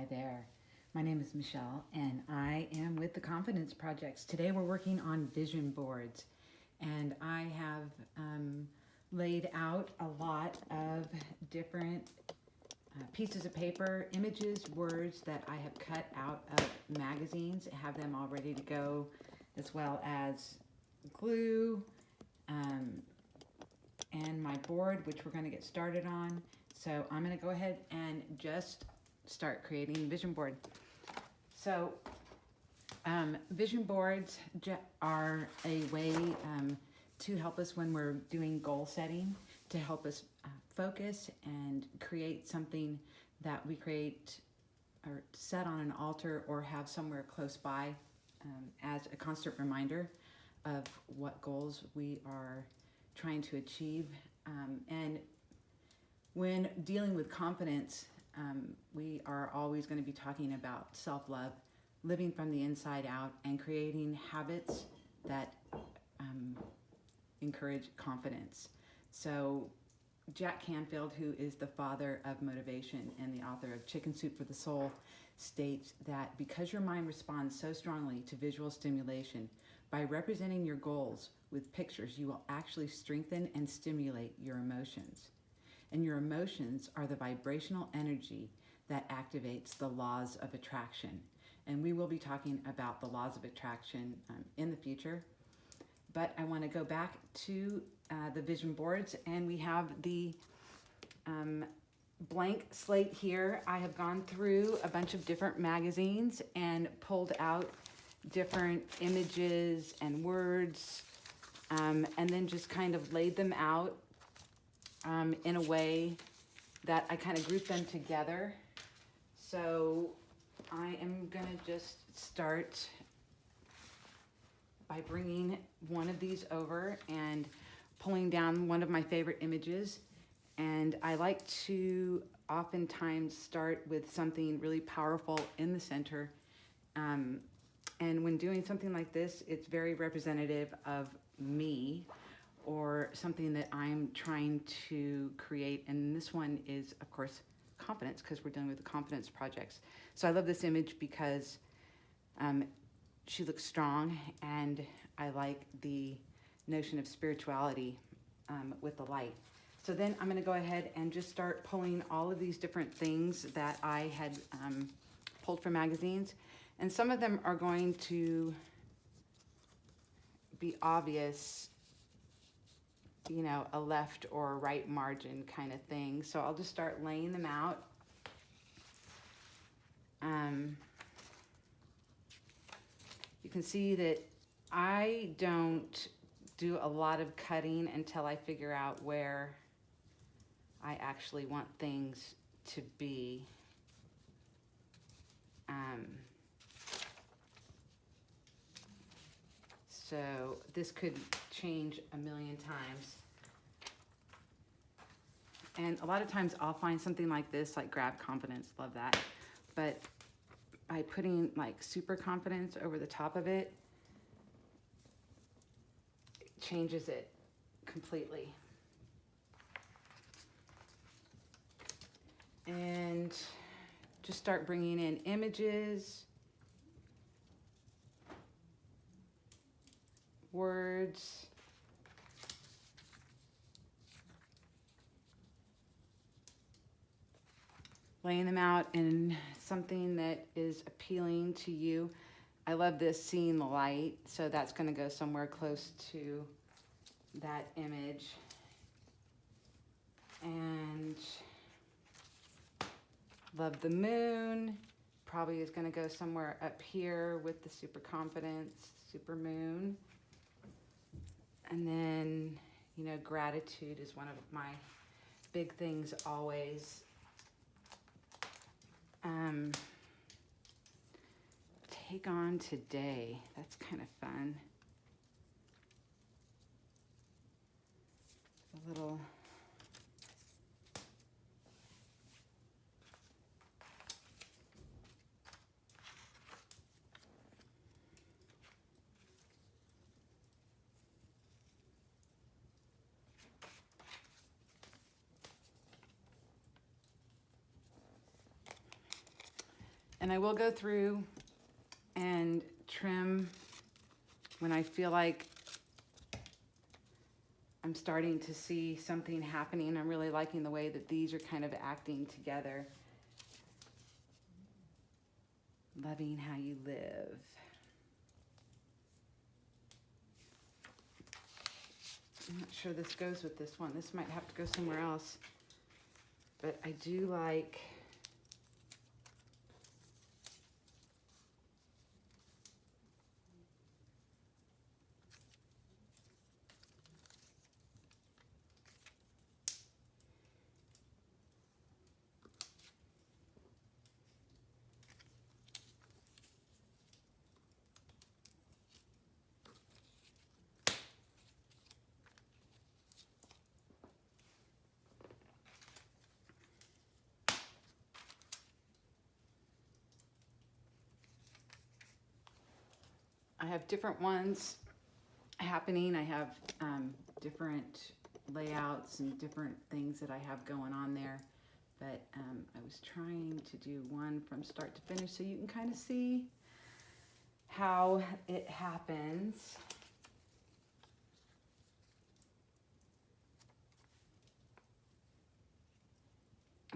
Hi there. My name is Michelle, and I am with the Confidence Projects. Today we're working on vision boards, and I have laid out a lot of different pieces of paper, images, words that I have cut out of magazines, have them all ready to go, as well as glue and my board, which we're going to get started on. So I'm going to go ahead and just start creating a vision board. So vision boards are a way to help us when we're doing goal setting, to help us focus and create something that we create or set on an altar or have somewhere close by as a constant reminder of what goals we are trying to achieve. And when dealing with confidence, we are always going to be talking about self-love, living from the inside out, and creating habits that encourage confidence. So Jack Canfield, who is the father of motivation and the author of Chicken Soup for the Soul, states that because your mind responds so strongly to visual stimulation, by representing your goals with pictures, you will actually strengthen and stimulate your emotions. And your emotions are the vibrational energy that activates the laws of attraction. And we will be talking about the laws of attraction in the future. But I want to go back to the vision boards, and we have the blank slate here. I have gone through a bunch of different magazines and pulled out different images and words, and then just kind of laid them out in a way that I kind of group them together. So I am going to just start by bringing one of these over and pulling down one of my favorite images. And I like to oftentimes start with something really powerful in the center. And when doing something like this, it's very representative of me or something that I'm trying to create. And this one is, of course, confidence, because we're dealing with the confidence projects. So I love this image because she looks strong, and I like the notion of spirituality with the light. So then I'm going to go ahead and just start pulling all of these different things that I had pulled from magazines. And some of them are going to be obvious, you know, a left or a right margin kind of thing. So I'll just start laying them out. You can see that I don't do a lot of cutting until I figure out where I actually want things to be. So this could change a million times. And a lot of times I'll find something like this, like grab confidence, love that. But by putting like super confidence over the top of it, it changes it completely. And just start bringing in images, words, laying them out in something that is appealing to you. I love this, seeing the light, so that's going to go somewhere close to that image. And love the moon, probably is going to go somewhere up here with the super confidence, super moon. And then, you know, gratitude is one of my big things always. Take on today. That's kind of fun. A little And I will go through and trim when I feel like I'm starting to see something happening. I'm really liking the way that these are kind of acting together. Loving how you live. I'm not sure this goes with this one. This might have to go somewhere else. But I do like I have different ones happening. I have different layouts and different things that I have going on there. But I was trying to do one from start to finish so you can kind of see how it happens.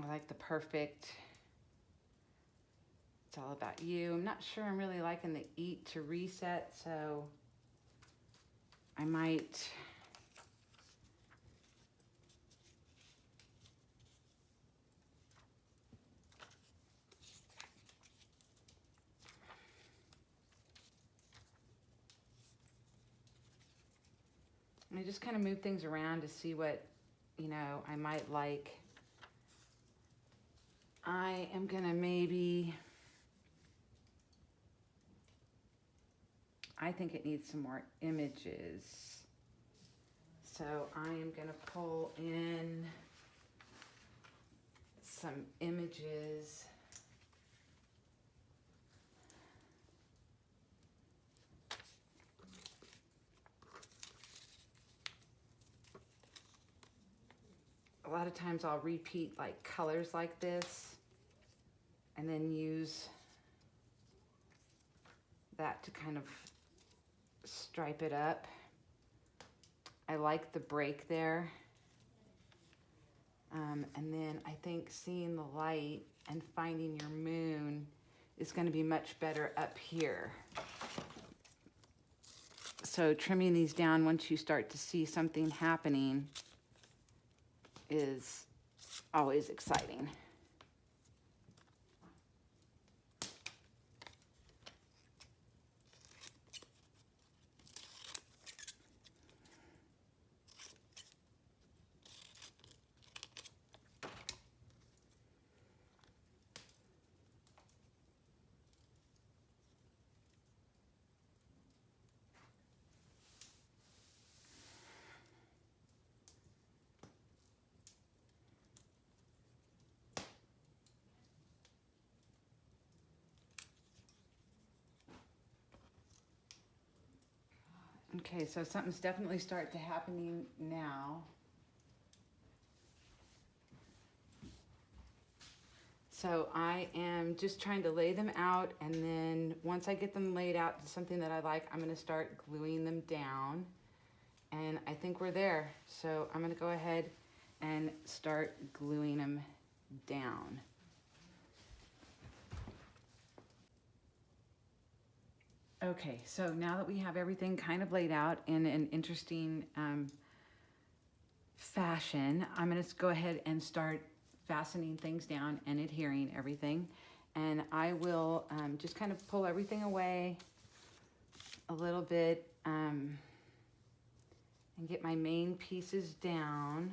I like the perfect. It's all about you. I'm not sure I'm really liking the eat to reset, so I might just kind of move things around to see what, you know, I might like. I am gonna maybe, I think it needs some more images. So I am gonna pull in some images. A lot of times I'll repeat like colors like this and then use that to kind of stripe it up. I like the break there. And then I think seeing the light and finding your moon is going to be much better up here. So trimming these down once you start to see something happening is always exciting. Okay, so something's definitely starting to happen now. So I am just trying to lay them out, and then once I get them laid out to something that I like, I'm going to start gluing them down. And I think we're there. So I'm going to go ahead and start gluing them down. Okay, so now that we have everything kind of laid out in an interesting fashion, I'm going to go ahead and start fastening things down and adhering everything. And I will just kind of pull everything away a little bit and get my main pieces down.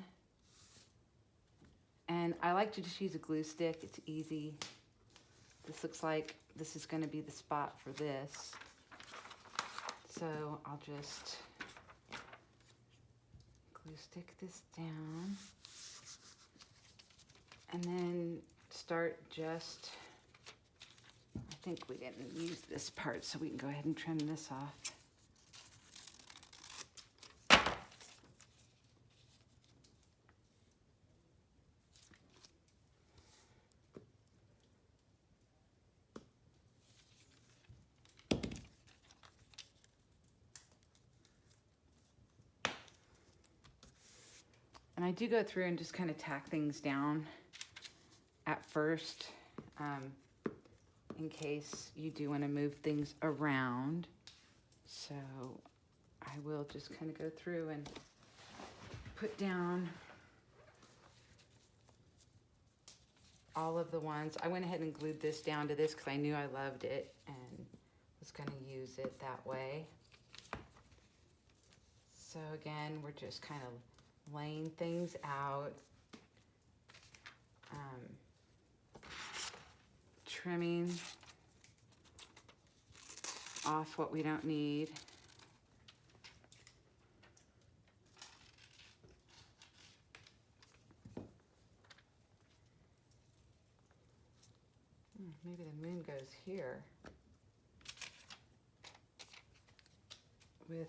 And I like to just use a glue stick. It's easy. This looks like this is going to be the spot for this. So I'll just glue stick this down and then start just, I think we didn't use this part, so we can go ahead and trim this off. And I do go through and just kind of tack things down at first, in case you do want to move things around. So I will just kind of go through and put down all of the ones. I went ahead and glued this down to this because I knew I loved it and was going to use it that way. So again, we're just kind of laying things out, trimming off what we don't need. Maybe the moon goes here with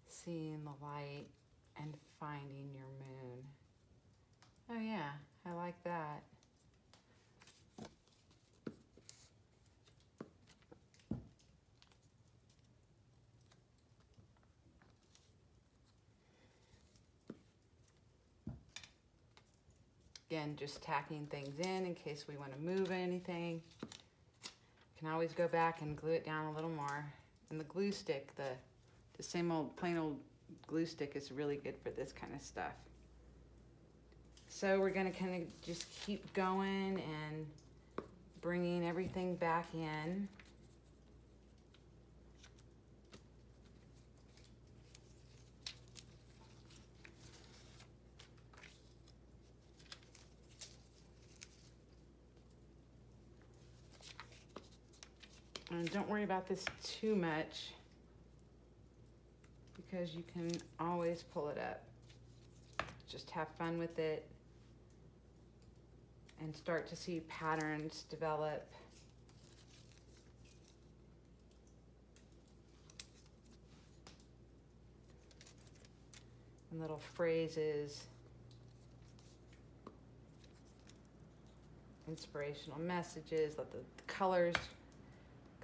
seeing the light and finding your moon. Oh yeah, I like that. Again, just tacking things in case we want to move anything. Can always go back and glue it down a little more. And the glue stick, the same old plain old glue stick is really good for this kind of stuff. So we're going to kind of just keep going and bringing everything back in. And don't worry about this too much because you can always pull it up. Just have fun with it and start to see patterns develop. And little phrases, inspirational messages, let the colors,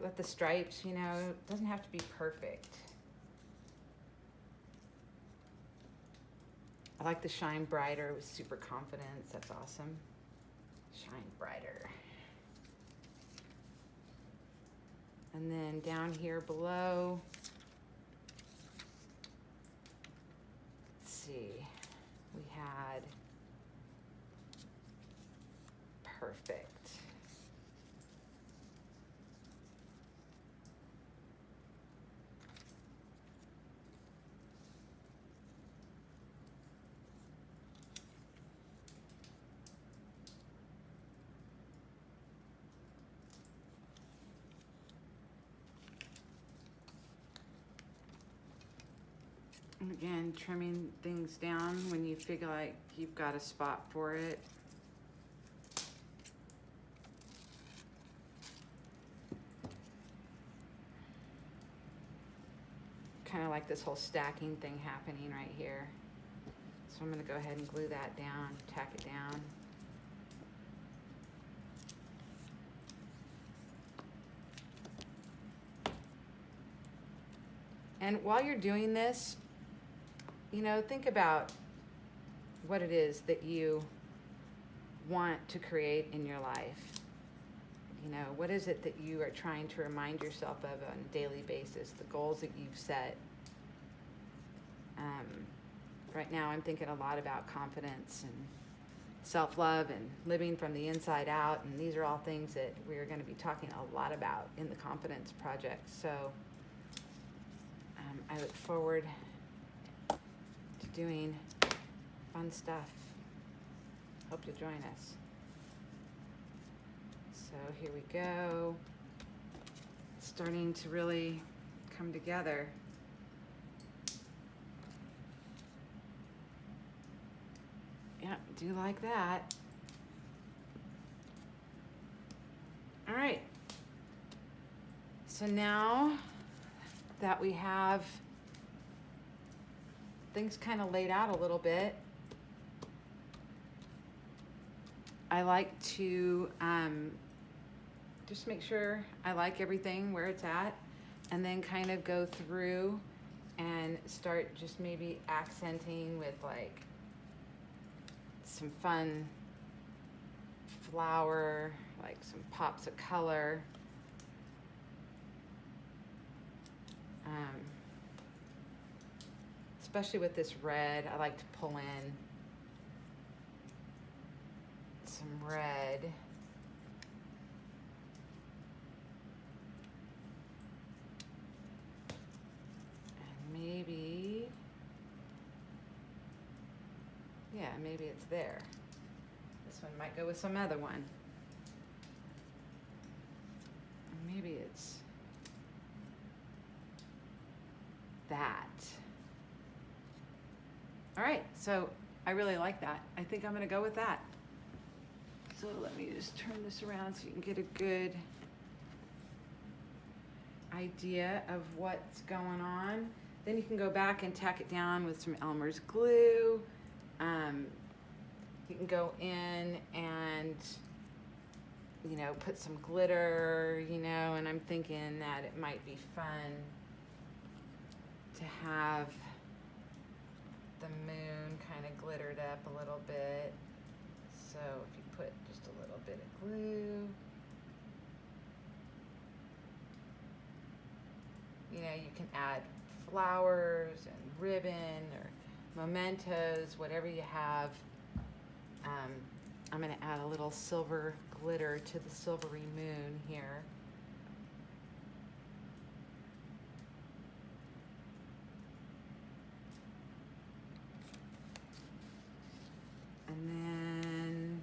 let the stripes, you know, it doesn't have to be perfect. I like the shine brighter with super confidence. That's awesome. Shine brighter. And then down here below, let's see, we had perfect. And again, trimming things down when you feel like you've got a spot for it. Kind of like this whole stacking thing happening right here. So I'm going to go ahead and glue that down, tack it down. And while you're doing this, you know, think about what it is that you want to create in your life. You know, what is it that you are trying to remind yourself of on a daily basis, the goals that you've set? Right now I'm thinking a lot about confidence and self-love and living from the inside out, and these are all things that we're going to be talking a lot about in the Confidence Project. So I look forward to doing fun stuff. Hope you'll join us. So here we go. Starting to really come together. Yeah, do like that. All right. So now that we have things kind of laid out a little bit, I like to just make sure I like everything where it's at, and then kind of go through and start just maybe accenting with like some fun flower, like some pops of color. Especially with this red, I like to pull in some red. And maybe, yeah, maybe it's there. This one might go with some other one. Maybe it's that. All right, so I really like that. I think I'm gonna go with that. So let me just turn this around so you can get a good idea of what's going on. Then you can go back and tack it down with some Elmer's glue. You can go in and, you know, put some glitter, you know, and I'm thinking that it might be fun to have the moon kind of glittered up a little bit. So if you put just a little bit of glue, you know, you can add flowers and ribbon or mementos, whatever you have. I'm going to add a little silver glitter to the silvery moon here. And then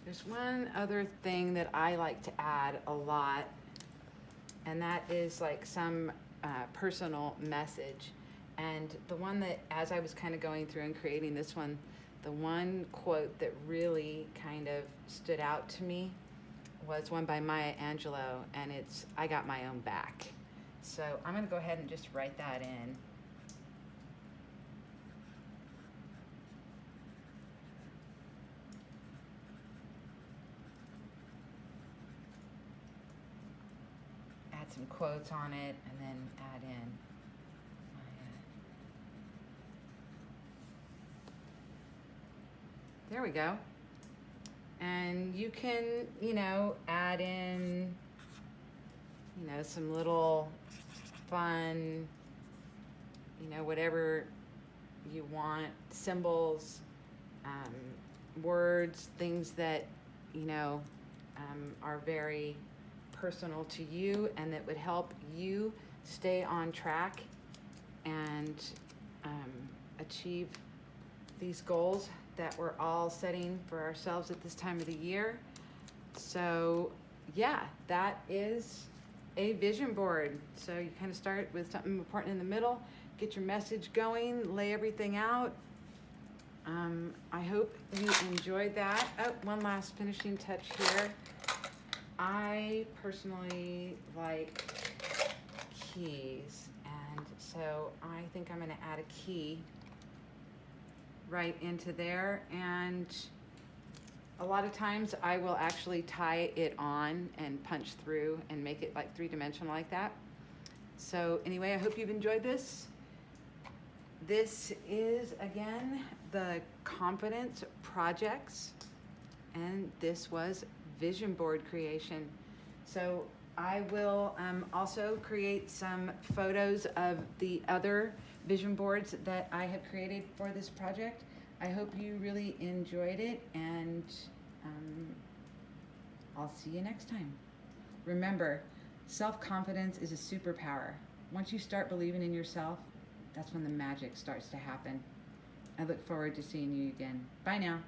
there's one other thing that I like to add a lot, and that is like some personal message. And the one that, as I was kind of going through and creating this one, the one quote that really kind of stood out to me was one by Maya Angelou, and it's, "I got my own back." So I'm going to go ahead and just write that in. Add some quotes on it, and then add in there we go. And you can, you know, add in, you know, some little fun, you know, whatever you want, symbols, words, things that, you know, are very personal to you and that would help you stay on track and achieve these goals that we're all setting for ourselves at this time of the year. So yeah, that is a vision board. So you kind of start with something important in the middle, get your message going, lay everything out. I hope you enjoyed that. Oh, one last finishing touch here. I personally like keys, and so I think I'm going to add a key right into there, and a lot of times I will actually tie it on and punch through and make it like three-dimensional like that. So anyway, I hope you've enjoyed this. This is, again, the Confidence Projects, and this was vision board creation. So I will also create some photos of the other vision boards that I have created for this project. I hope you really enjoyed it, and I'll see you next time. Remember, self-confidence is a superpower. Once you start believing in yourself, that's when the magic starts to happen. I look forward to seeing you again. Bye now.